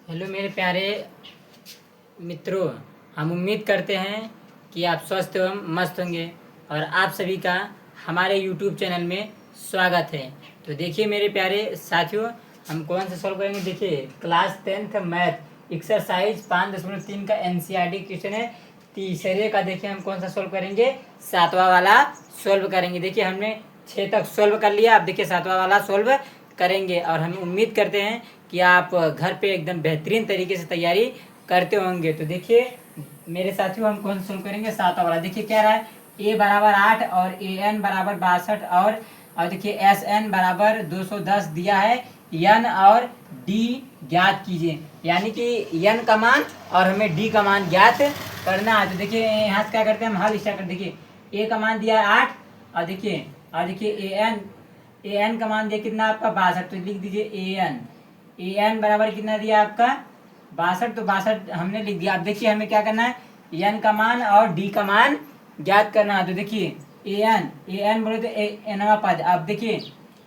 Hello मेरे प्यारे मित्रों, हम उम्मीद करते हैं कि आप स्वस्थ एवं मस्त होंगे और आप सभी का हमारे यूट्यूब चैनल में स्वागत है। तो देखिए मेरे प्यारे साथियों, हम कौन सा सॉल्व करेंगे। देखिए क्लास 10th मैथ एक्सरसाइज 5.3 का एनसीईआरटी क्वेश्चन है। तीसरे का देखिए हम कौन सा सॉल्व करेंगे, सातवां वाला सॉल्व करेंगे। देखिए हमने 6 तक सॉल्व कर लिया, अब देखिए सातवां वाला सॉल्व करेंगे और हम उम्मीद करते हैं कि आप घर पे एकदम बेहतरीन तरीके से तैयारी करते होंगे। तो देखिए मेरे साथियों, हम कौन सोल्व करेंगे, सातवां वाला। देखिए क्या रहा है, a बराबर 8 और ए एन बराबर 62 और देखिए एस एन बराबर 210 दिया है। n और d ज्ञात कीजिए, यानी कि n का मान और हमें d का मान ज्ञात करना है। तो देखिए यहाँ से क्या करते हैं, हम हल स्टार्ट करते। देखिए a का मान दिया है 8 और देखिए ए एन का मान दिया कितना आपका 62, तो लिख दीजिए ए एन बराबर कितना दिया आपका 62, तो 62 हमने लिख दिया। अब देखिए हमें क्या करना है, एन का मान और डी का मान ज्ञात करना है। तो देखिए ए एन बोले तो एनवा पद। अब देखिए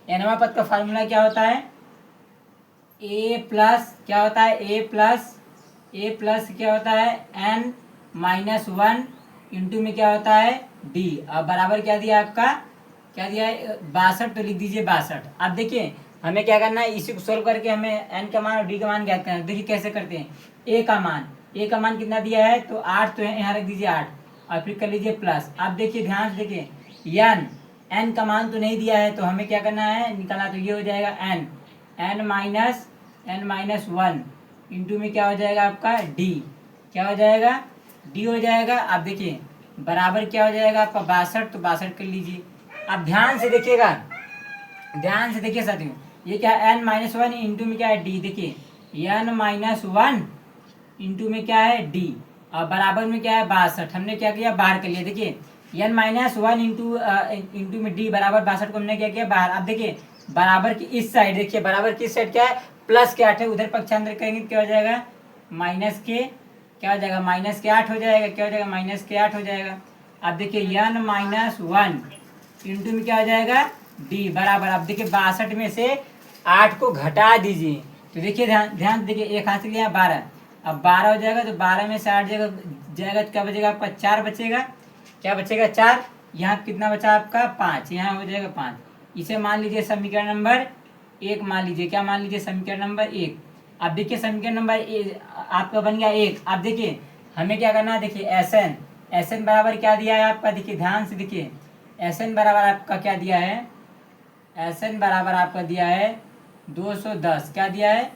एनवा पद का फार्मूला क्या होता है, ए प्लस क्या होता है, ए प्लस क्या होता है एन माइनस 1 इंटू में क्या होता है डी। अब बराबर क्या दिया आपका, क्या दिया है 62, तो लिख दीजिए 62। अब देखिए हमें क्या करना है, इसी को सोल्व करके हमें एन का मान और डी का मान ज्ञात करना है। देखिए कैसे करते हैं, ए का मान कितना दिया है, तो 8, तो यहाँ रख दीजिए 8 और फिर कर लीजिए प्लस। अब देखिए ध्यान से देखिए एन का मान तो नहीं दिया है, तो हमें क्या करना है निकालना, तो ये हो जाएगा एन माइनस 1 इंटू में क्या हो जाएगा आपका डी, क्या हो जाएगा डी हो जाएगा। अब देखिए बराबर क्या हो जाएगा आपका 62, तो 62 कर लीजिए। अब ध्यान से देखिएगा, ध्यान से देखिए साथियों, ये क्या है n-1 इंटू में क्या है डी। देखिए n-1 इंटू में क्या है डी और बराबर में क्या है 62, हमने क्या किया बाहर कर लिया। देखिए n-1 इंटू में डी बराबर 62 को हमने क्या किया बाहर। अब देखिए बराबर की इस साइड, देखिए बराबर की इस साइड क्या है प्लस के 8 है, उधर पक्षांतर करेंगे तो क्या हो जाएगा माइनस के, क्या हो जाएगा माइनस के 8 हो जाएगा, क्या हो जाएगा माइनस के 8 हो जाएगा। अब देखिए n-1 इंटू में क्या हो जाएगा डी बराबर। अब देखिए 62 में से 8 को घटा दीजिए, तो देखिए ध्यान देखिए, एक हाथ लिया 12, अब 12 हो जाएगा, तो 12 में से 8 जाएगा तो क्या बचेगा आपका 4 बचेगा, क्या बचेगा 4। यहाँ कितना बचा आपका 5, यहाँ हो जाएगा 5। इसे मान लीजिए समीकरण नंबर 1 मान लीजिए, क्या मान लीजिए समीकरण नंबर 1। अब देखिए समीकरण नंबर आपका बन गया 1। अब देखिए हमें क्या करना है, देखिए एस एन बराबर क्या दिया है आपका, देखिए ध्यान से देखिए एस एन बराबर आपका क्या दिया है, एस एन बराबर आपका दिया है 210, क्या दिया है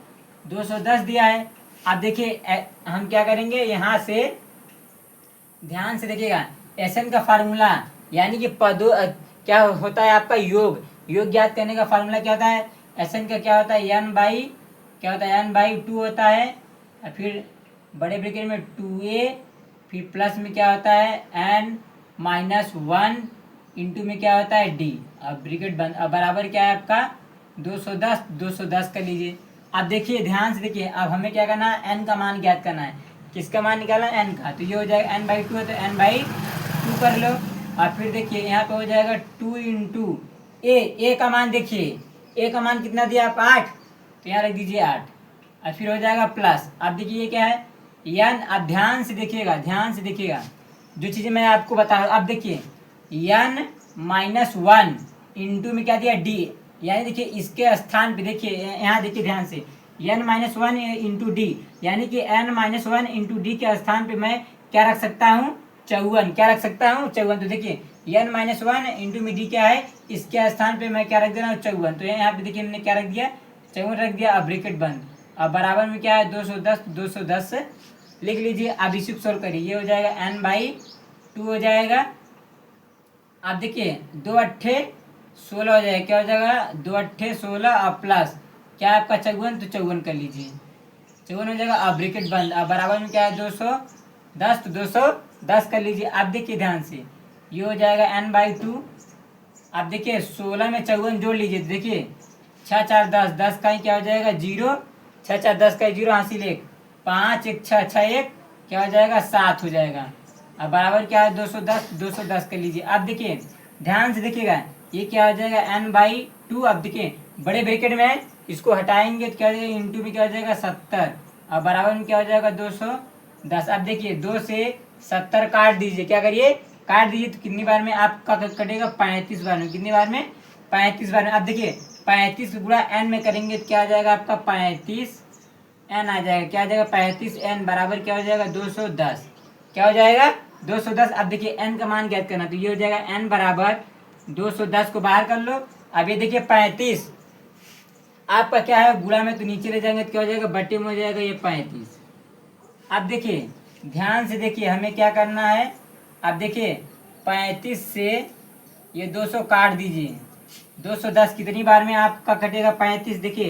210 दिया है। अब देखिए हम क्या करेंगे, यहाँ से ध्यान से देखिएगा एस एन का फार्मूला, यानी कि पदों क्या होता है आपका योग ज्ञात करने का फार्मूला क्या होता है, एस एन का क्या होता है एन बाई, क्या होता है एन बाई 2 होता है, और फिर बड़े ब्रैकेट में 2a, फिर प्लस में क्या होता है n-1 इंटू में क्या होता है डी। अब ब्रैकेट बंद, अब बराबर क्या है आपका 210 कर लीजिए। अब देखिए ध्यान से देखिए, अब हमें क्या करना है एन का मान ज्ञात करना है। किसका मान निकालना है, एन का, तो ये हो जाएगा n/2 है तो n/2 कर लो। और फिर देखिए यहाँ पे हो जाएगा 2 इंटू ए का मान, देखिए ए का मान कितना दिया आप 8, तो यहाँ रख दीजिए 8 और फिर हो जाएगा प्लस। अब देखिए ये क्या है एन। अब ध्यान से देखिएगा जो चीज़ें मैं आपको बता रहा हूँ। अब देखिए n-1 इंटू में क्या दिया डी, यानी देखिए इसके स्थान पे देखिए, यहाँ देखिए ध्यान से n-1 इंटू डी, यानी कि n-1 इंटू डी के स्थान पे मैं क्या रख सकता हूँ 54, क्या रख सकता हूँ 54। तो देखिए n-1 इंटू में डी क्या है, इसके स्थान पे मैं क्या रख दे रहा हूँ 54, तो यहाँ पे देखिए हमने क्या रख दिया 54 रख दिया। अब ब्रैकेट बंद, अब बराबर में क्या है 210 लिख लीजिए। अब इसी को सोल्व करिए, ये हो जाएगा n/2 हो जाएगा। अब देखिए 2 अट्ठे 16 हो जाएगा, क्या हो जाएगा 2 अट्ठे 16 और प्लस क्या है आपका 54, तो 54 कर लीजिए 54 हो जाएगा। अब ब्रैकेट बंद, अब बराबर में क्या है 210, तो 210 कर लीजिए। अब देखिए ध्यान से ये हो जाएगा n/2। अब देखिए 16 में 54 जोड़ लीजिए, तो देखिए 6 4 10, 10 का ही क्या हो जाएगा 0, 6 4 10 का 0 हासिल 1, 5 1 6 6 1 क्या हो जाएगा 7 हो जाएगा। अब बराबर क्या है 210 कर लीजिए। अब देखिए ध्यान से देखिएगा ये क्या हो जाएगा n/2। अब देखिए बड़े ब्रैकेट में इसको हटाएंगे तो क्या हो जाएगा इंटू में क्या हो जाएगा 70, और बराबर में क्या हो जाएगा 210। अब देखिए 2 से 70 काट दीजिए, क्या करिए काट दीजिए, तो कितनी बार में आपका कटेगा 35 बार में, कितनी बार में 35 बार में। अब देखिए 35 गुणा n में करेंगे तो क्या आ जाएगा आपका 35n आ जाएगा, क्या आ जाएगा 35n बराबर क्या हो जाएगा 210, क्या हो जाएगा 210। अब देखिए n का मान ज्ञात करना, तो ये हो जाएगा n बराबर 210 को बाहर कर लो। अब ये देखिए 35 आपका क्या है गुणा में, तो नीचे ले जाएंगे तो क्या हो जाएगा बट्टे में हो जाएगा ये 35। अब देखिए ध्यान से देखिए हमें क्या करना है। अब देखिए 35 से ये 200 काट दीजिए, 210 कितनी बार में आपका कटेगा 35, देखिए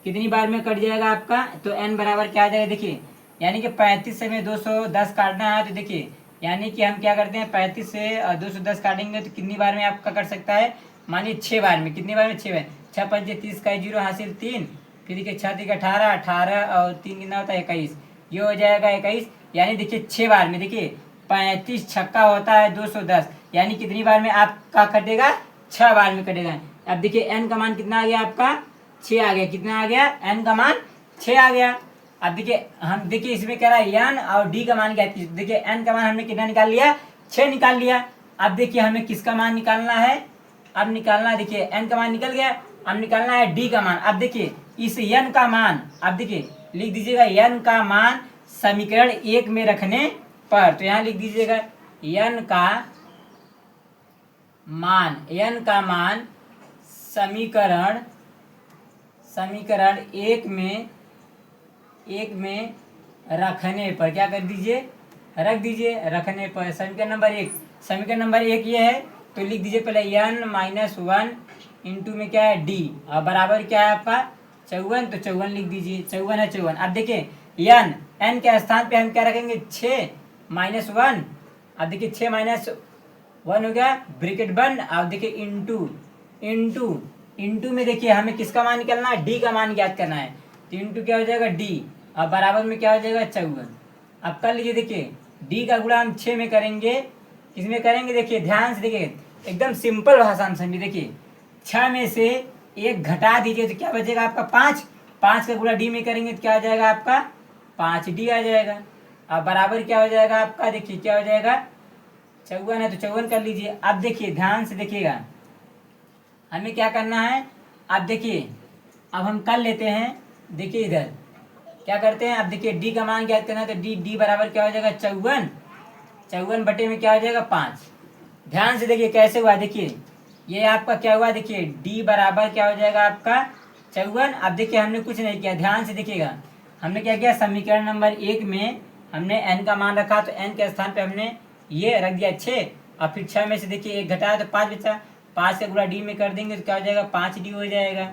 कितनी बार में कट जाएगा आपका, तो n बराबर क्या आ जाएगा देखिए, यानी कि 35 से में 210 काटना है, तो देखिए यानी कि हम क्या करते हैं 35 से 210 काटेंगे तो कितनी बार में आपका कट सकता है, मानिए 6 बार में, कितनी बार में 6 बार, 6 पंजे 30 का 0 हासिल 3, फिर देखिए 6 3 18, 18 और 3 कितना होता है 21, ये हो जाएगा 21, यानी देखिए 6 बार में, देखिए 35 छक्का होता है 210, यानी कितनी बार में आपका कटेगा 6 बार में कटेगा। अब देखिए n का मान कितना आ गया आपका 6 आ गया, कितना आ गया n का मान 6 आ गया। अब देखिए हम देखिए इसमें कह रहा है n और d का मान क्या है, देखिए n का मान हमने कितना निकाल लिया 6 निकाल लिया। अब देखिए हमें किसका मान निकालना है, अब निकालना है देखिए n का मान निकल गया, अब निकालना है d का मान। अब देखिए इस n का मान, अब देखिए लिख दीजिएगा n का मान समीकरण 1 में रखने पर, तो यहाँ लिख दीजिएगा n का मान समीकरण एक में रखने पर, क्या कर दीजिए रख दीजिए, रखने पर समीकरण नंबर 1 ये है, तो लिख दीजिए पहले n-1 इंटू में क्या है d, और बराबर क्या है आपका 54, तो 54 लिख दीजिए, 54 है 54। अब देखिए n के स्थान पे हम क्या रखेंगे 6-1, अब देखिए 6-1 हो गया ब्रैकेट बंद। अब देखिए इंटू में देखिए हमें किसका मान निकालना है, डी का मान ज्ञात करना है, तो इंटू क्या हो जाएगा डी, और बराबर में क्या हो जाएगा 54। अब कर लीजिए देखिए डी का गुणा हम 6 में करेंगे, किसमें करेंगे देखिए ध्यान से देखिए, एकदम सिंपल भाषा में समझिए, देखिए 6 में से 1 घटा दीजिए तो क्या बचेगा आपका 5, 5 का गुणा डी में करेंगे तो क्या हो जाएगा आपका 5d आ जाएगा। अब बराबर क्या हो जाएगा आपका, देखिए क्या हो जाएगा 54 है तो 54 कर लीजिए। अब देखिए ध्यान से देखिएगा हमें क्या करना है, अब देखिए अब हम कर लेते हैं, देखिए इधर क्या करते हैं, अब देखिए डी का मान ज्ञात करना है, तो डी बराबर क्या हो जाएगा 54 बटे में क्या हो जाएगा 5। ध्यान से देखिए कैसे हुआ, देखिए ये आपका क्या हुआ, देखिए डी बराबर क्या हो जाएगा आपका 54। अब देखिए हमने कुछ नहीं किया, ध्यान से देखिएगा हमने क्या किया, समीकरण नंबर 1 में हमने n का मान रखा, तो n के स्थान पे हमने ये रख दिया 6, और फिर 6 में से देखिए 1 घटाया तो 5 बचा, 5 का गुणा डी में कर देंगे तो क्या हो जाएगा 5d हो जाएगा।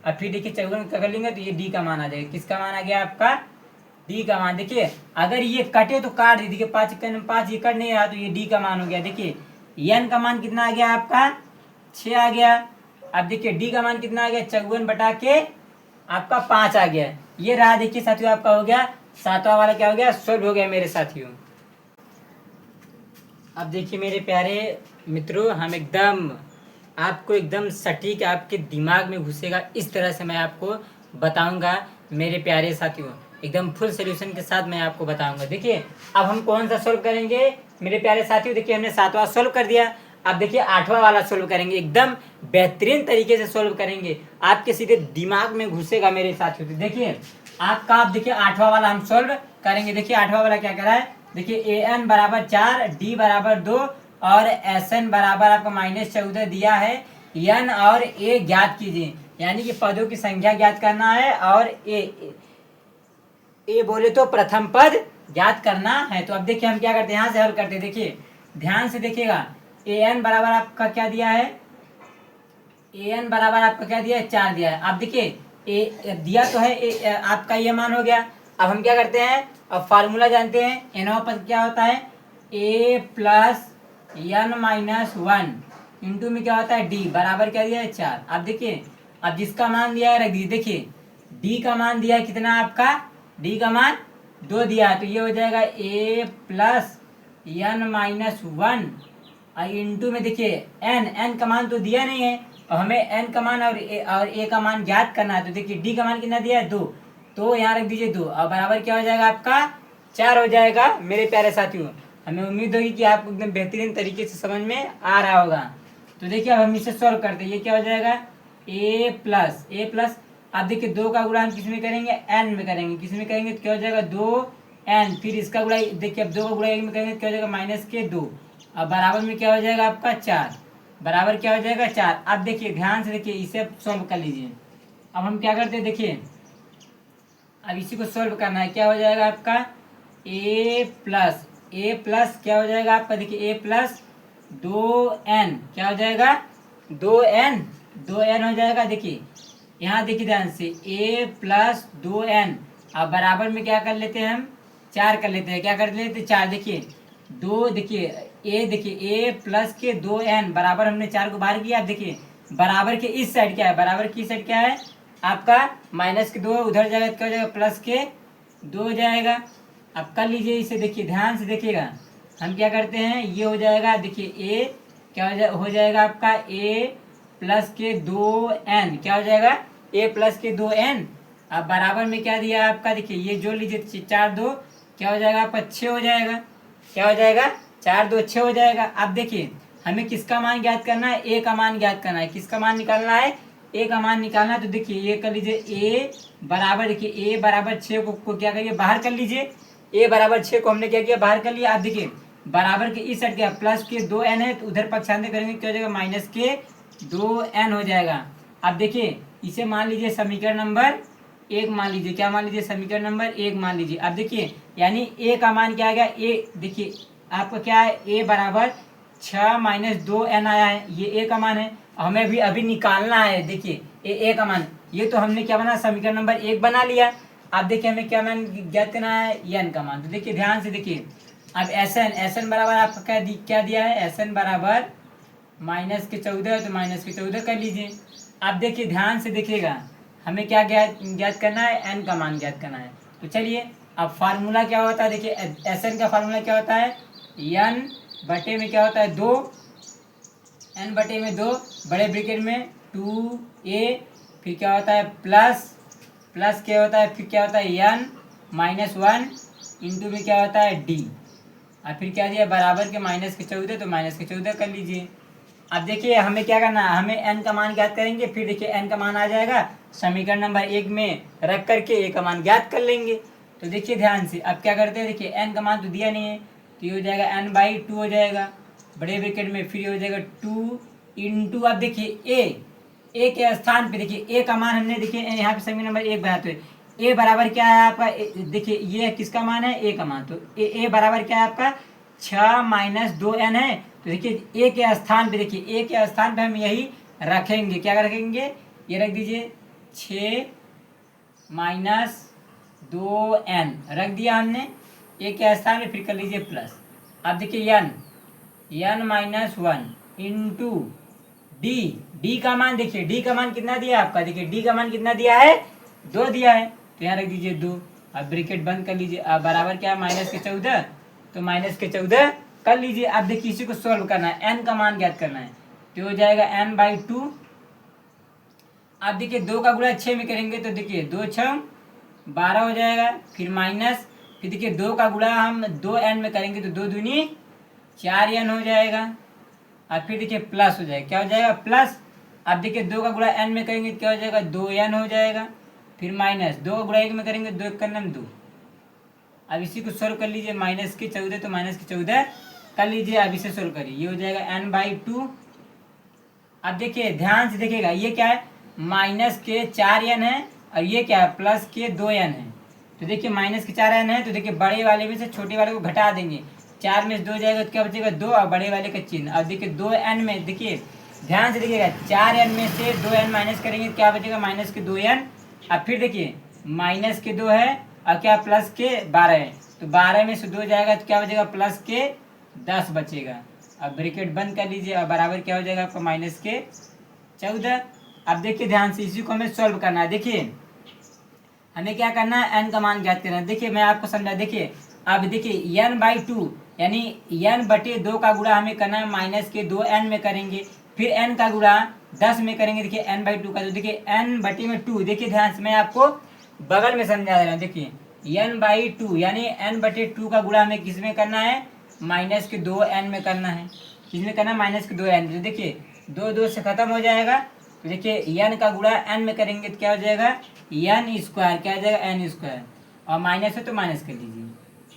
और फिर देखिए 54 कर लेंगे तो ये डी का मान आ जाएगा, किसका मान आ गया आपका डी का मान। देखिए अगर ये कटे तो काट दी, देखिए 5 5 ये कट नहीं रहा, तो ये डी का मान हो गया। देखिए n का मान कितना आ गया आपका 6 आ गया। अब देखिए डी का मान कितना आ गया 54 बटा के आपका 5 आ गया। ये रहा देखिए साथियों आपका हो गया 7वां वाला, क्या हो गया सोल्व हो गया मेरे साथियों। अब देखिए मेरे प्यारे मित्रों, हम एकदम आपको एकदम सटीक आपके दिमाग में घुसेगा इस तरह से मैं आपको बताऊंगा मेरे प्यारे साथियों, एकदम फुल सोल्यूशन के साथ मैं आपको बताऊंगा। देखिए अब हम कौन सा सोल्व करेंगे मेरे प्यारे साथियों, देखिए हमने 7वां सोल्व कर दिया, अब देखिए 8वां वाला सोल्व करेंगे, एकदम बेहतरीन तरीके से सोल्व करेंगे, आपके सीधे दिमाग में घुसेगा मेरे साथियों। तो देखिए आपका, आप देखिए 8वां वाला हम सोल्व करेंगे। देखिए 8वां वाला क्या करा है, देखिए an बराबर 4, d बराबर 2 और sn बराबर आपको -14 दिया है। n और a ज्ञात कीजिए, यानी कि पदों की संख्या ज्ञात करना है, और a बोले तो प्रथम पद ज्ञात करना है। तो अब देखिए हम क्या करते हैं, यहाँ से हल करते हैं। देखिए ध्यान से देखिएगा an बराबर आपका क्या दिया है, an बराबर आपका क्या दिया है 4 दिया है। अब देखिए दिया तो है आपका ये मान हो गया। अब हम क्या करते हैं, अब फार्मूला जानते हैं, nवां पद क्या होता है a प्लस n-1 इंटू में क्या होता है d बराबर क्या दिया है 4। अब देखिए अब जिसका मान दिया है रख दीजिए। देखिए d का मान दिया है कितना आपका, d का मान 2 दिया है, तो ये हो जाएगा a प्लस n-1 और इंटू में देखिए n का मान तो दिया नहीं है, और हमें n का मान और a का मान ज्ञात करना है। तो देखिए d का मान कितना दिया है 2, तो यहाँ रख दीजिए 2 और बराबर क्या हो जाएगा आपका 4 हो जाएगा मेरे प्यारे साथियों। हमें उम्मीद होगी कि आपको एकदम बेहतरीन तरीके से समझ में आ रहा होगा। तो देखिए अब हम इसे सॉल्व करते हैं। ये क्या हो जाएगा ए प्लस अब देखिए 2 का गुणा हम किस में करेंगे एन में करेंगे। किस में करेंगे तो क्या हो जाएगा 2n। फिर इसका गुणा देखिए अब 2 का गुणा 1 में करेंगे तो क्या हो जाएगा -2। अब बराबर में क्या हो जाएगा आपका 4। बराबर क्या हो जाएगा 4। अब देखिए ध्यान से देखिए इसे सॉल्व कर लीजिए। अब हम क्या करते हैं देखिए अब इसी को सॉल्व करना है। क्या हो जाएगा आपका ए प्लस क्या हो जाएगा आपका देखिए a प्लस 2n क्या हो जाएगा 2n हो जाएगा। देखिए यहाँ देखिए ध्यान से a प्लस 2n। अब बराबर में क्या कर लेते हैं हम 4 कर लेते हैं। क्या कर लेते हैं 4। देखिए 2 देखिए a प्लस के 2n बराबर हमने 4 को बाहर किया। अब देखिए बराबर के इस साइड क्या है बराबर की साइड क्या है आपका -2 उधर जाएगा तो क्या हो जाएगा +2 हो जाएगा। अब कर लीजिए इसे। देखिए ध्यान से देखिएगा हम क्या करते हैं ये हो जाएगा देखिए a क्या हो जाएगा आपका a प्लस के 2n क्या हो जाएगा a प्लस के 2n। अब बराबर में क्या दिया आपका देखिए ये जोड़ लीजिए 4 2 क्या हो जाएगा आपका 6 हो जाएगा। क्या हो जाएगा 4 2 6 हो जाएगा। अब देखिए हमें किसका मान ज्ञात करना है a का मान ज्ञात करना है। किसका मान निकालना है a का मान निकालना है। तो देखिए ये कर लीजिए a बराबर देखिए a बराबर 6 को क्या करिए बाहर कर लीजिए। a बराबर 6 को हमने क्या किया बाहर कर लिया। अब देखिए बराबर के इस साइड क्या प्लस के 2n है तो उधर पक्षांतर करेंगे क्या हो जाएगा -2n हो जाएगा। अब देखिए इसे मान लीजिए समीकरण नंबर 1 मान लीजिए। क्या मान लीजिए समीकरण नंबर 1 मान लीजिए। अब देखिए यानी a का मान क्या आ गया a देखिए आपका क्या है a बराबर 6 - 2n आया है। ये a का मान है। हमें अभी निकालना है। देखिए a का मान ये तो हमने क्या बना समीकरण नंबर 1 बना लिया। अब देखिए हमें क्या मान ज्ञात करना है n का मान। तो देखिए ध्यान से देखिए अब Sn बराबर आपका क्या दिया है Sn बराबर -14 है तो -14 कर लीजिए। अब देखिए ध्यान से देखिएगा हमें क्या ज्ञात करना है n का मान ज्ञात करना है। तो चलिए अब फार्मूला क्या होता है देखिए Sn का फार्मूला क्या होता है n बटे में क्या होता है 2 n बटे में 2 बड़े ब्रैकेट में 2a फिर क्या होता है प्लस क्या होता है फिर क्या होता है n -1 इंटू में क्या होता है d और फिर क्या दिया बराबर के -14 तो -14 कर लीजिए। अब देखिए हमें क्या करना है हमें n का मान ज्ञात करेंगे। फिर देखिए n का मान आ जाएगा समीकरण नंबर 1 में रख करके a का मान ज्ञात कर लेंगे। तो देखिए ध्यान से अब क्या करते हैं देखिए n का मान तो दिया नहीं है तो ये हो जाएगा n/2 हो जाएगा बड़े ब्रैकेट में। फिर ये हो जाएगा 2 इंटू अब देखिए a के स्थान पे देखिए a का मान हमने देखिए यहाँ पे समीकरण नंबर 1 बनाते हुए a बराबर क्या है आपका देखिए ये किसका मान है a का मान। तो a बराबर क्या है आपका 6 - 2n है। तो देखिए a के स्थान पे देखिए a के स्थान पे हम यही रखेंगे। क्या रखेंगे ये रख दीजिए 6 - 2n रख दिया हमने a के स्थान पे। फिर कर लीजिए प्लस। अब देखिए n -1 इंटू डी का मान देखिए डी का मान कितना दिया आपका देखिए डी का मान कितना दिया है 2 दिया है तो यहाँ रख दीजिए 2। अब ब्रैकेट बंद कर लीजिए। अब बराबर क्या है -14 तो -14 कर लीजिए। अब देखिए इसी को सॉल्व करना है n का मान ज्ञात करना है तो हो जाएगा n/2। अब देखिए 2 का गुणा 6 में करेंगे तो देखिए 2 6 12 हो जाएगा। फिर देखिए 2 का गुणा हम 2n में करेंगे तो 2 दूनी 4n हो जाएगा। अब फिर देखिए प्लस हो जाएगा। क्या हो जाएगा प्लस। अब देखिए 2 का गुणा n में करेंगे तो क्या हो जाएगा 2n हो जाएगा। फिर -2 का गुणा 1 में करेंगे 2 1 का 2। अब इसी को सोल्व कर लीजिए -14 तो -14 कर लीजिए। अब इसे सोल्व करिए ये हो जाएगा n/2। अब देखिए ध्यान से देखिएगा ये क्या है -4n है और ये क्या है +2n है। तो देखिए -4n है तो देखिए बड़े वाले में से छोटे वाले को घटा देंगे। 4 में से 2 जाएगा तो क्या बचेगा 2 और बड़े वाले का चिन्ह। अब देखिए 2n में देखिए ध्यान से देखिएगा 4n में से 2n माइनस करेंगे क्या बचेगा -2n। अब फिर देखिए -2 है और क्या +12 है तो 12 में से 2 जाएगा तो क्या बचेगा +10 बचेगा। अब ब्रैकेट बंद कर लीजिए और बराबर क्या हो जाएगा आपका -14। अब देखिए ध्यान से इसी को हमें सॉल्व करना है। देखिए हमें क्या करना है n का मान ज्ञात करना है। देखिए मैं आपको समझा देखिए अब देखिए n/2 यानी n/2 का गुणा हमें करना है -2n में करेंगे। फिर n का गुणा 10 में करेंगे देखिए n/2 का। तो देखिए n/2 देखिए ध्यान से मैं आपको बगल में समझा दे रहा हूँ। देखिए n/2 यानी n/2 का गुणा हमें किस में करना है, -2n में करना है। किसमें करना है, -2n। तो देखिए 2 से खत्म हो जाएगा। तो देखिए n का गुणा n में करेंगे तो क्या हो जाएगा, n²। क्या हो जाएगा, n²। और माइनस है तो माइनस कर लीजिए।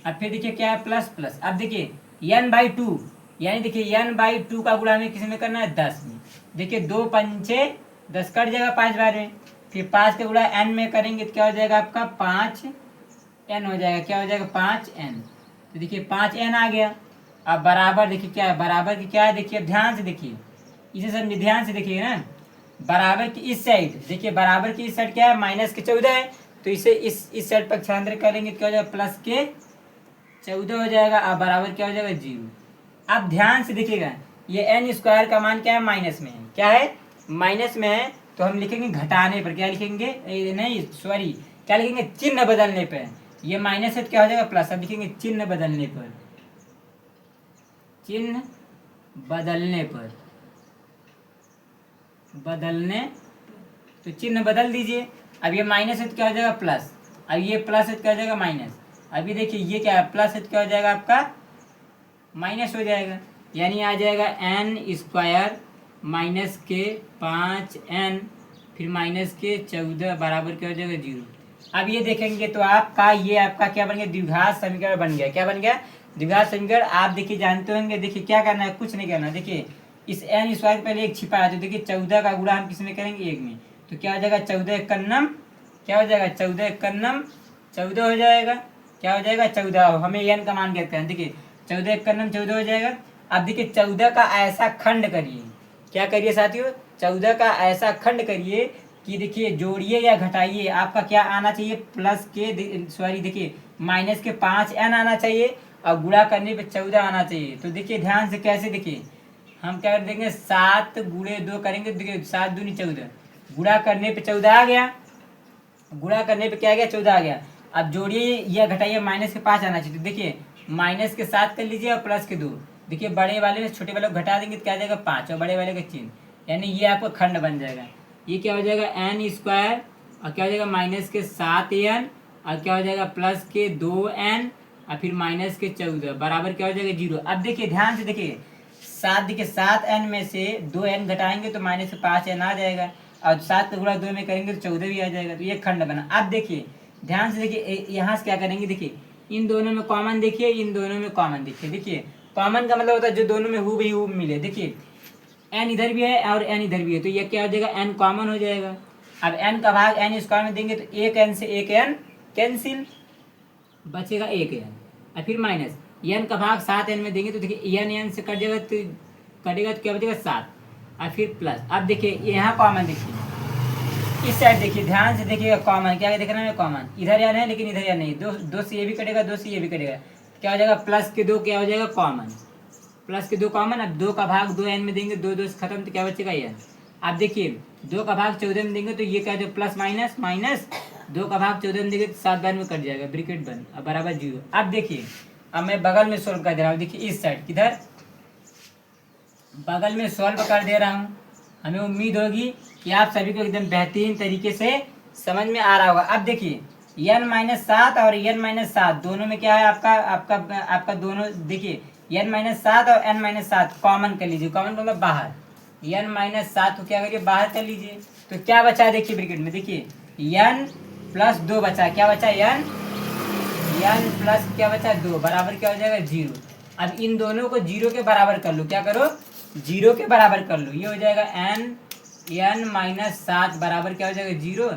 अब फिर देखिए क्या है, प्लस प्लस। अब देखिए n/2 यानी देखिए n/2 का गुणा हमें किस में करना है, 10 में। देखिए 2 पंचे 10 कट जाएगा 5 बार में। फिर 5 का गुणा n में करेंगे तो क्या हो जाएगा आपका, 5n हो जाएगा। क्या हो जाएगा, 5n। तो देखिए 5n आ गया। अब बराबर देखिए क्या है, बराबर की क्या है, देखिए ध्यान से देखिए, इसे सब ध्यान से देखिए ना। बराबर की इस साइड देखिए, बराबर की इस साइड क्या है, -14 है। तो इसे इस साइड पक्षांतर करेंगे तो क्या हो जाएगा, +14 हो जाएगा। अब बराबर क्या हो जाएगा, 0। अब ध्यान से देखिएगा, ये n² का मान क्या है, माइनस में है। क्या है, माइनस में है। तो हम लिखेंगे घटाने पर, क्या लिखेंगे, नहीं सॉरी, क्या लिखेंगे, चिन्ह बदलने पर। ये माइनस है तो क्या हो जाएगा, प्लस। अब लिखेंगे चिन्ह बदलने पर, चिन्ह बदलने पर, बदलने, तो चिन्ह बदल दीजिए। अब ये माइनस है तो क्या हो जाएगा, प्लस। अब ये प्लस है तो क्या हो जाएगा, माइनस। अभी देखिए ये क्या है, प्लस है तो क्या हो जाएगा आपका, माइनस हो जाएगा। यानी आ जाएगा n² माइनस के 5n फिर माइनस के 14 बराबर क्या हो जाएगा, 0। अब ये देखेंगे तो आपका ये आपका क्या बन गया, द्विघात समीकरण बन गया। क्या बन गया, द्विघात समीकरण। आप देखिए जानते होंगे, देखिए क्या करना है, कुछ नहीं करना। देखिए इस n² के पहले एक छिपा है, तो देखिए 14 का गुणा हम किस में करेंगे, 1 में। तो क्या हो जाएगा, 14×1 क्या हो जाएगा, 14×1 14 हो जाएगा। क्या हो जाएगा, 14। हमें n का मान कहते हैं। देखिए 14×1 14 हो जाएगा। अब देखिए 14 का ऐसा खंड करिए, क्या करिए साथियों, 14 का ऐसा खंड करिए कि देखिए जोड़िए या घटाइए, आपका क्या आना चाहिए, प्लस के सॉरी देखिए माइनस के 5n आना चाहिए और गुणा करने पे 14 आना चाहिए। तो देखिए ध्यान से कैसे, देखिए हम क्या कर देंगे, 7×2 करेंगे। देखिए 7 दूनी 14, गुणा करने पे 14 आ गया। गुणा करने पे क्या आ गया, 14 आ गया। अब जोड़िए या घटाइए, माइनस के 5 आना चाहिए। तो देखिए माइनस के 7 कर लीजिए और प्लस के 2। देखिए बड़े वाले में छोटे वाले को घटा देंगे तो क्या आ जाएगा, 5 और बड़े वाले का चिन्ह। यानी ये आपका खंड बन जाएगा। ये क्या हो जाएगा, n² और क्या हो जाएगा, माइनस के 7n और क्या हो जाएगा, प्लस के 2n और फिर माइनस के 14 बराबर क्या हो जाएगा, 0। अब देखिए ध्यान से देखिए, 7 देखिए 7n में से 2n घटाएंगे तो -5n आ जाएगा। और 7 का गुणा 2 में करेंगे तो 14 भी आ जाएगा। तो ये खंड बना। अब देखिए ध्यान से देखिए, यहाँ से क्या करेंगे, देखिए इन दोनों में कॉमन देखिए, इन दोनों में कॉमन देखिए। देखिए कॉमन का मतलब होता है जो दोनों में हूबहू मिले। देखिए n इधर भी है और n इधर भी है, तो ये क्या हो जाएगा, n कॉमन हो जाएगा। अब n का भाग n² में देंगे तो 1n से 1n कैंसिल, बचेगा 1n और फिर माइनस n का भाग 7n में देंगे तो देखिए n से कट जाएगा, तो कटेगा तो क्या बचेगा, 7 और फिर प्लस। अब देखिए यहाँ कॉमन देखिए, इस साइड देखिए ध्यान से देखिएगा, कॉमन क्या देखना है, कॉमन इधर या नहीं, लेकिन इधर या नहीं, दो से ये भी कटेगा, 2 से ये भी कटेगा। क्या हो जाएगा, प्लस के 2 क्या हो जाएगा, कॉमन। प्लस के 2 कॉमन। अब 2 का भाग 2n में देंगे, 2 से खत्म तो क्या बचेगा, n। अब देखिए 2 का भाग 14 में देंगे तो ये क्या हो जाएगा, प्लस माइनस माइनस। 2 का भाग 14 में देंगे तो 7 बार में कट जाएगा, ब्रैकेट बंद, अब बराबर 0। अब देखिए अब मैं बगल में सोल्व कर दे रहा हूँ। देखिए इस साइड किधर, बगल में सॉल्व कर दे रहा हूँ। हमें उम्मीद होगी कि आप सभी को एकदम बेहतरीन तरीके से समझ में आ रहा होगा। अब देखिए n-7 और n-7 दोनों में क्या है, आपका आपका आपका दोनों देखिए n-7 और n-7 कॉमन कर लीजिए। कॉमन मतलब बाहर, n-7 को क्या करिए, बाहर कर लीजिए। तो क्या बचा है, देखिए ब्रैकेट में देखिए n प्लस 2 बचा। क्या बचा, n प्लस क्या बचा, 2 बराबर क्या हो जाएगा, 0। अब इन दोनों को 0 के बराबर कर लो। क्या करो, 0 के बराबर कर लो। ये हो जाएगा n-7 बराबर क्या हो जाएगा, 0।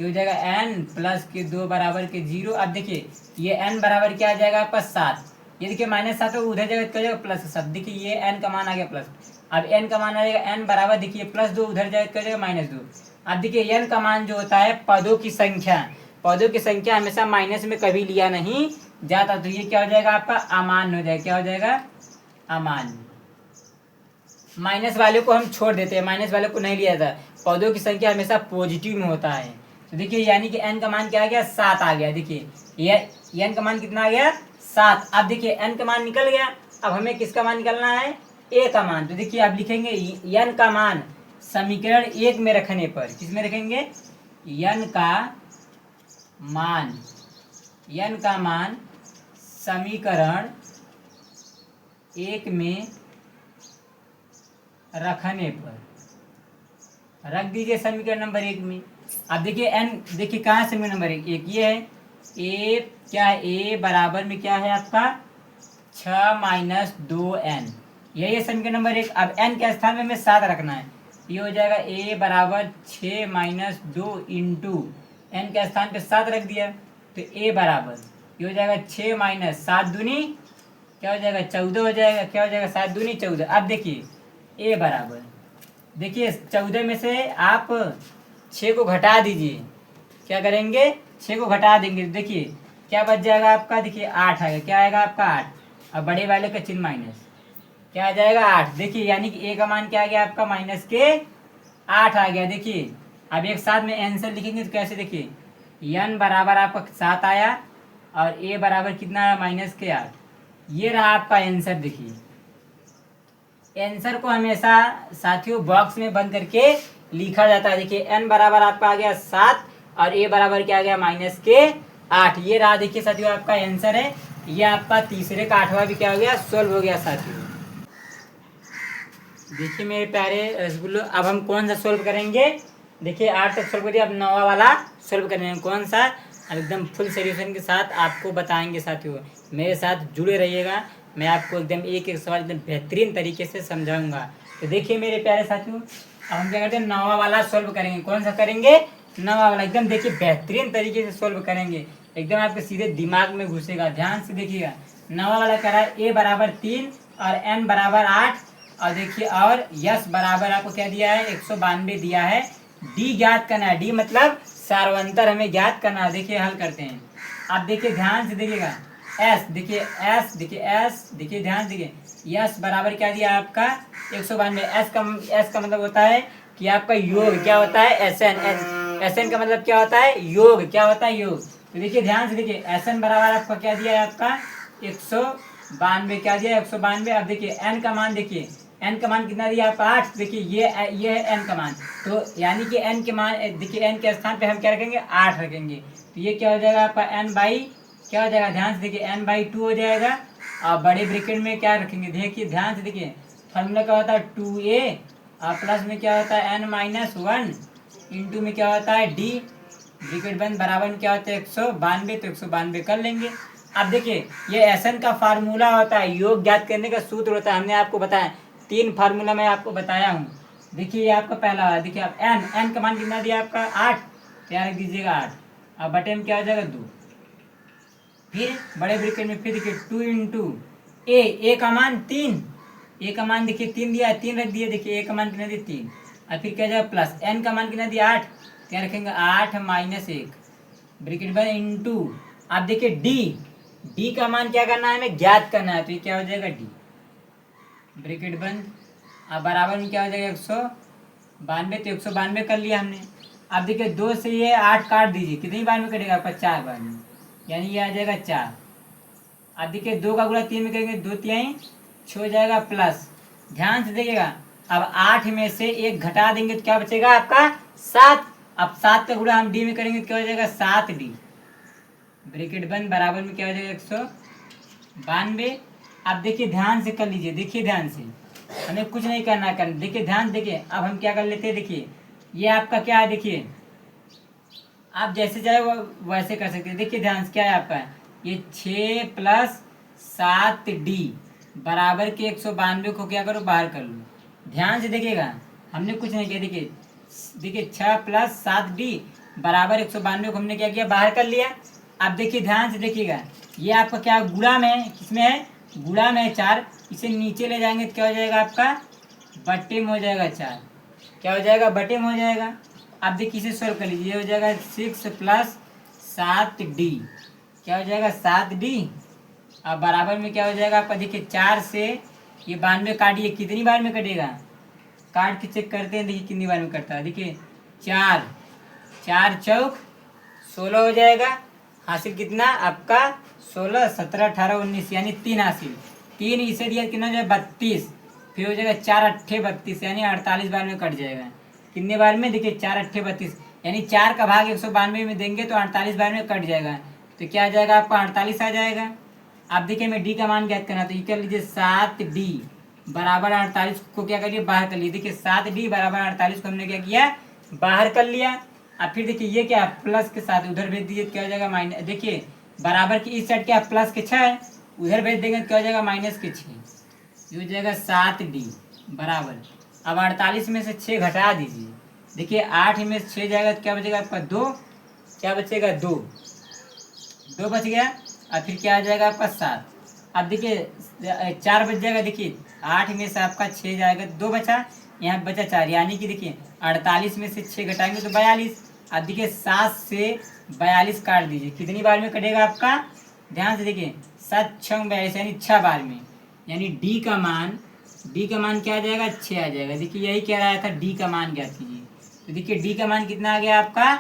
ये हो जाएगा n प्लस के 2 बराबर के 0। अब देखिए ये n बराबर क्या आ जाएगा आपका, 7। ये देखिए -7 उधर जाएगा तो क्या जाएगा, +7। देखिए ये n का मान आ गया प्लस। अब n का मान आ जाएगा n बराबर देखिए +2 उधर जाएगा तो क्या जाएगा, -2। अब देखिए n का मान जो होता है पदों की संख्या, पदों की संख्या हमेशा माइनस में कभी लिया नहीं जाता। तो ये क्या हो जाएगा आपका, अमान्य हो जाएगा। क्या हो जाएगा, अमान्य। माइनस वाले को हम छोड़ देते हैं, माइनस वाले को नहीं लिया जाता। पदों की संख्या हमेशा पॉजिटिव में होता है। तो देखिए यानी कि n का मान क्या आ गया, 7 आ गया। देखिए ये n का मान कितना आ गया, 7। अब देखिए n का मान निकल गया। अब हमें किसका मान निकलना है, a का मान। तो देखिए आप लिखेंगे n का मान समीकरण 1 में रखने पर, किस में रखेंगे, n का मान, n का मान समीकरण 1 में रखने पर, रख दीजिए समीकरण नंबर 1 में। अब देखिए n, देखिए कहाँ समीकरण नंबर 1 ये है, a क्या है, a बराबर में क्या है आपका 6 माइनस 2n, यही है समीकरण नंबर 1। अब n के स्थान में हमें 7 रखना है, ये हो जाएगा a बराबर 6 माइनस 2 इंटू n के स्थान पे 7 रख दिया, तो a बराबर ये हो जाएगा 6 माइनस 7 दूनी क्या हो जाएगा 14 हो जाएगा, क्या हो जाएगा 7 दूनी 14। अब देखिए a बराबर, देखिए 14 में से आप 6 को घटा दीजिए, क्या करेंगे 6 को घटा देंगे, देखिए क्या बच जाएगा आपका, देखिए 8 आएगा, क्या आएगा आपका 8, अब बड़े वाले का चिन्ह माइनस, क्या आ जाएगा 8, देखिए यानी कि a का मान क्या आ गया आपका माइनस के 8 आ गया। देखिए अब एक साथ में आंसर लिखेंगे तो कैसे, देखिए n बराबर आपका 7 आया और a बराबर कितना आया माइनस के 8, ये रहा आपका आंसर। देखिए आंसर को हमेशा साथियों बॉक्स में बंद करके लिखा जाता है। देखिए n बराबर आपका आ गया 7 और a बराबर क्या आ गया माइनस के 8, ये रहा देखिए साथियों आपका आंसर है। ये आपका तीसरे का 8वां भी क्या हो गया, सोल्व हो गया साथियों। देखिए मेरे प्यारे रसगुल्लो, अब हम कौन सा सोल्व करेंगे, देखिए 8 तक सोल्व कर दिया, अब 9वां वाला सोल्व करेंगे। कौन सा, अब एकदम फुल सोल्यूशन के साथ आपको बताएंगे साथियों, मेरे साथ जुड़े रहिएगा, मैं आपको एकदम एक एक सवाल एकदम बेहतरीन तरीके से समझाऊंगा। तो देखिए मेरे प्यारे साथियों, अब हम क्या करते हैं 9वां वाला सोल्व करेंगे। कौन सा करेंगे, 9वां वाला, एकदम देखिए बेहतरीन तरीके से सोल्व करेंगे, एकदम आपके सीधे दिमाग में घुसेगा। ध्यान से देखिएगा, 9वां वाला कह रहा है a बराबर 3 और n बराबर 8, और देखिए और यस बराबर आपको क्या दिया है 192 दिया है, डी ज्ञात करना है, डी मतलब सार्वंतर हमें ज्ञात करना है। देखिए हल करते हैं, आप देखिए ध्यान से देखिएगा, एस देखिए एस देखिए एस देखिए ध्यान से देखिए, यस बराबर क्या दिया आपका 192, एस का मतलब होता है कि आपका योग क्या होता है एस एन, एस एन का मतलब क्या होता है योग, क्या होता है योग। तो देखिए ध्यान से देखिए एस एन बराबर आपका क्या दिया है आपका 192, क्या दिया 192। अब देखिए एन का मान, देखिए एन का मान कितना दिया आपका 8, देखिए ये है एन का मान, तो यानी कि एन के मान, देखिए एन के स्थान पे हम क्या रखेंगे 8 रखेंगे, तो ये क्या हो जाएगा आपका एन बाई क्या हो जाएगा, ध्यान से देखिए एन बाई 2 हो जाएगा। और बड़े ब्रैकेट में क्या रखेंगे, देखिए ध्यान से देखिए फॉर्मूला क्या होता है 2a और प्लस में क्या होता है n माइनस 1 इंटू में क्या होता है d, ब्रैकेट बंद, बराबर में क्या होता है 192, तो 192 कर लेंगे। अब देखिए ये एसएन का फार्मूला होता है, योग ज्ञात करने का सूत्र होता है, हमने आपको बताया 3 फार्मूला मैं आपको बताया हूँ। देखिए ये आपका पहला है, देखिए आप एन का मान कितना दिया आपका 8, क्या रख दीजिएगा 8, अब बटे में क्या हो जाएगा 2, फिर बड़े ब्रैकेट में फिर देखिए 2 इंटू ए का मान 3, ए का मान देखिए 3 दिया, 3 रख दिए, देखिए ए का मान कितना दिया 3, और फिर क्या जाएगा प्लस एन का मान कितना दिया 8, क्या रखेंगे 8 माइनस 1 ब्रैकेट में इंटू, आप देखिए डी का मान क्या करना है हमें ज्ञात करना है, तो ये क्या हो जाएगा डी ब्रैकेट बंद, अब बराबर में क्या हो जाएगा 192, तो 192 कर लिया हमने। अब देखिए 2 से ये 8 काट दीजिए, कितनी बार में कटेगा आपका 4 बार में, यानी ये आ जाएगा 4। अब देखिए 2 का गुणा 3 में करेंगे 2 तिहाई 6 हो जाएगा प्लस, ध्यान से देखिएगा अब 8 में से 1 घटा देंगे तो क्या बचेगा आपका 7, अब 7 का गुणा हम डी में करेंगे तो क्या हो जाएगा 7d ब्रैकेट बंद, बराबर में क्या हो जाएगा 192। अब देखिए ध्यान से कर लीजिए, देखिए ध्यान से, हमें कुछ नहीं करना करना, देखिए ध्यान देखिए, अब हम क्या कर लेते हैं, देखिए ये आपका क्या है, देखिए आप जैसे चाहे वो वैसे कर सकते हैं। देखिए ध्यान से क्या है आपका, ये 6 प्लस 7d बराबर के 192 को क्या करो बाहर कर लो। ध्यान से देखिएगा हमने कुछ नहीं किया, देखिए 6 प्लस 7d बराबर 192 को हमने क्या किया बाहर कर लिया। अब देखिए ध्यान से देखिएगा, ये आपका क्या गुणा में, किसमें है गुणा में 4, इसे नीचे ले जाएंगे तो क्या हो जाएगा आपका बट्टे में हो जाएगा 4, क्या हो जाएगा बटे में हो जाएगा। अब देखिए इसे सोल्व कर लीजिए, हो जाएगा 6 प्लस 7d, क्या हो जाएगा 7d, अब बराबर में क्या हो जाएगा आपका, देखिए 4 से ये 92 काटिए, कितनी बार में कटेगा, काट के चेक करते हैं, देखिए कितनी बार में कटता है, देखिए 4 4 चौक 16 हो जाएगा, हासिल कितना आपका 16 17 18 19 यानी 3 हासिल, 3 इसे दिया कितना हो जाएगा 32, फिर हो जाएगा 4 अट्ठे 32 यानी 48 बार में कट जाएगा, कितने बार में, देखिए 4 अट्ठे 32, यानी 4 का भाग 192 में देंगे तो 48 बार में कट जाएगा, तो क्या आ जाएगा आपका 48 आ जाएगा। आप देखिए हमें डी का मान ज्ञात करना, तो ये कर लीजिए 7D बराबर 48 को क्या करिए बाहर कर लीजिए। देखिए 7D बराबर 48 को हमने क्या किया बाहर कर लिया। अब फिर देखिए ये क्या प्लस के साथ उधर भेज दीजिए, क्या हो जाएगा माइनस। देखिए बराबर की इस साइड क्या प्लस के 6 है, उधर भेज देंगे तो क्या हो जाएगा माइनस के 6, ये हो जाएगा 7D बराबर। अब 48 में से 6 घटा दीजिए। देखिए 8 में से 6 जाएगा तो क्या बचेगा आपका 2, क्या बचेगा 2 बच गया। और फिर क्या आ जाएगा आपका 7। अब देखिए 4 बच जाएगा। देखिए 8 में से आपका 6 जाएगा 2 बचा, यहाँ बचा 4, यानी कि देखिए 48 में से 6 घटाएंगे तो 42। अब देखिए 7 से 42 काट दीजिए, कितनी बार में कटेगा आपका, ध्यान से देखिए 7 6 42 यानी 6 बार में, यानी डी का मान क्या आ जाएगा 6 आ जाएगा। देखिए यही कह रहा था डी का मान ज्ञात कीजिए, तो देखिए डी का मान कितना आ गया आपका,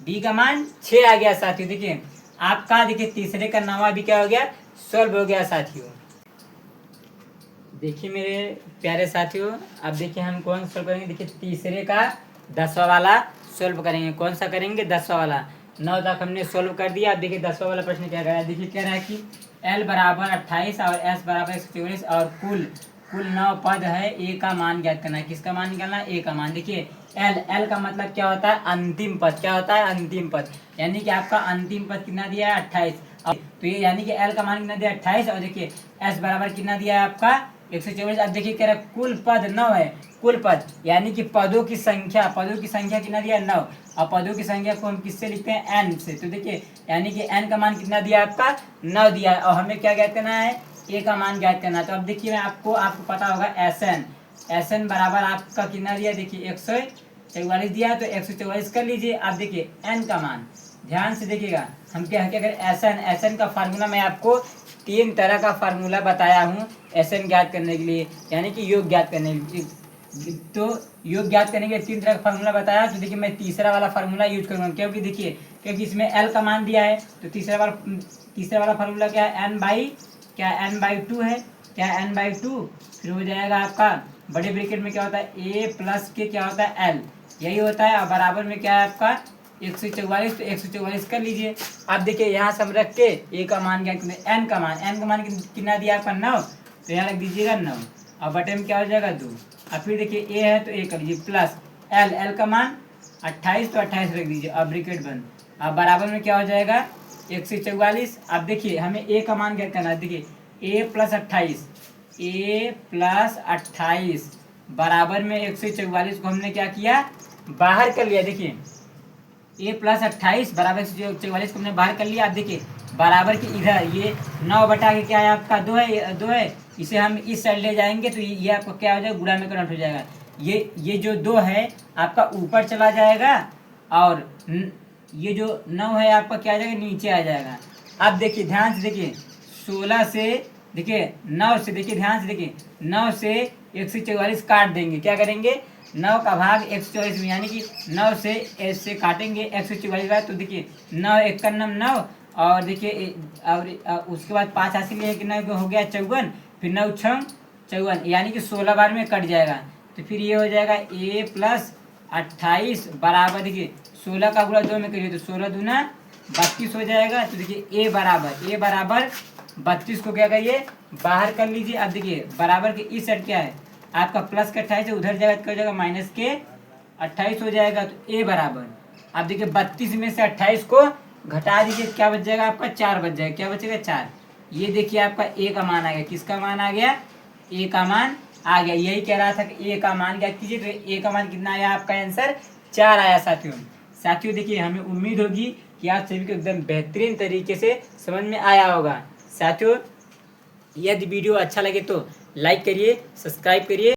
डी का मान 6 आ गया साथियों। देखिए आपका देखिए तीसरे का नामा भी क्या हो गया सॉल्व हो गया साथियों। देखिए मेरे प्यारे साथियों, अब देखिए हम कौन सॉल्व करेंगे। देखिए तीसरे का 10वां वाला सॉल्व करेंगे। कौन सा करेंगे 10वां वाला। 9 तक हमने सॉल्व कर दिया। अब देखिए 10वां वाला प्रश्न क्या कह रहा है। देखिए कह रहा है कि L बराबर 28 और S बराबर 144 और कुल 9 पद है, ए का मान ज्ञात करना है। किसका मान निकालना है, ए का मान। देखिए L का मतलब क्या होता है अंतिम पद, क्या होता है अंतिम पद, यानी कि आपका अंतिम पद कितना दिया है 28, तो ये यानी कि L का मान कितना दिया 28। और देखिए S बराबर कितना दिया है आपका 124। अब देखिए कह रहा है कुल पद 9 है, कुल पद यानी कि पदों की संख्या कितना दिया 9, और पदों की संख्या को हम किससे लिखते हैं n से। तो देखिए यानी कि n का मान कितना दिया आपका 9 दिया है, और हमें क्या ज्ञात करना है a का मान ज्ञात करना है। तो अब देखिए मैं आपको पता होगा SN बराबर आपका कितना दिया, देखिए 144 दिया, तो 144 कर लीजिए। अब देखिए n का मान ध्यान से देखिएगा, हम क्या करें SN का फार्मूला मैं आपको 3 तरह का फार्मूला बताया हूँ SN ज्ञात करने के लिए, यानी कि योग ज्ञात करने के लिए। तो योग ज्ञात करने के लिए 3 तरह का फार्मूला बताया, तो देखिए मैं तीसरा वाला फार्मूला यूज करूँगा, क्योंकि देखिए क्योंकि इसमें L का मान दिया है। तो तीसरा वाला फार्मूला क्या है n/2 है, क्या n/2। फिर हो जाएगा आपका बड़े ब्रैकेट में क्या होता है a प्लस के क्या होता है L, यही होता है, और बराबर में क्या है आपका 144, तो 144 कर लीजिए। अब देखिए यहाँ से हम रख के ए का मान क्या n का मान कितना दिया आपका 9, तो यहाँ रख दीजिएगा 9, और बटे में क्या हो जाएगा 2। अब फिर देखिए ए है तो ए कर लीजिए प्लस L का मान 28, तो 28 रख दीजिए, अब ब्रैकेट बंद। अब बराबर में क्या हो जाएगा 144। अब देखिए हमें ए का मान क्या करना है, देखिए a प्लस 28 बराबर में 144 को हमने क्या किया बाहर कर लिया। देखिए a प्लस 28 बराबर 144 को हमने बाहर कर लिया। अब देखिए बराबर की इधर ये 9 बटा के क्या है आपका 2 है, इसे हम इस साइड ले जाएंगे तो ये आपका क्या हो जाएगा गुणा में कन्वर्ट हो जाएगा। ये जो 2 है आपका ऊपर चला जाएगा, और ये जो 9 है आपका क्या आ जाएगा नीचे आ जाएगा। अब देखिए ध्यान से देखिए 16 से देखिए 9 से देखिए ध्यान से देखिए 9 से 144 काट देंगे, क्या करेंगे 9 का भाग 144 में, यानी कि 9 से काटेंगे 144 बार, तो देखिए 9 1 का 9, और देखिए और उसके बाद 5 हासिल है कि 9 हो गया 54, फिर 9 6 54, यानी कि 16 बार में कट जाएगा। तो फिर ये हो जाएगा a प्लस 28 बराबर देखिए 16 का गुणा 2 में करिए तो 16 दूना 32 हो जाएगा। तो देखिए a बराबर 32 को क्या करिए बाहर कर लीजिए। अब देखिए बराबर के इस साइड क्या है आपका प्लस के 28 उधर जाएगा तो क्या हो जाएगा माइनस के 28 हो जाएगा। तो a बराबर अब देखिए 32 में से 28 को घटा दीजिए, क्या बच जाएगा आपका 4 बच जाएगा, क्या बचेगा 4। ये देखिए आपका a का मान आ गया, किसका मान आ गया a का मान आ गया। यही कह रहा था कि a का मान क्या कीजिए, तो a का मान कितना आया आपका आंसर 4 आया साथियों। देखिए हमें उम्मीद होगी कि आप सभी को एकदम बेहतरीन तरीके से समझ में आया होगा। साथियों यदि वीडियो अच्छा लगे तो लाइक करिए, सब्सक्राइब करिए।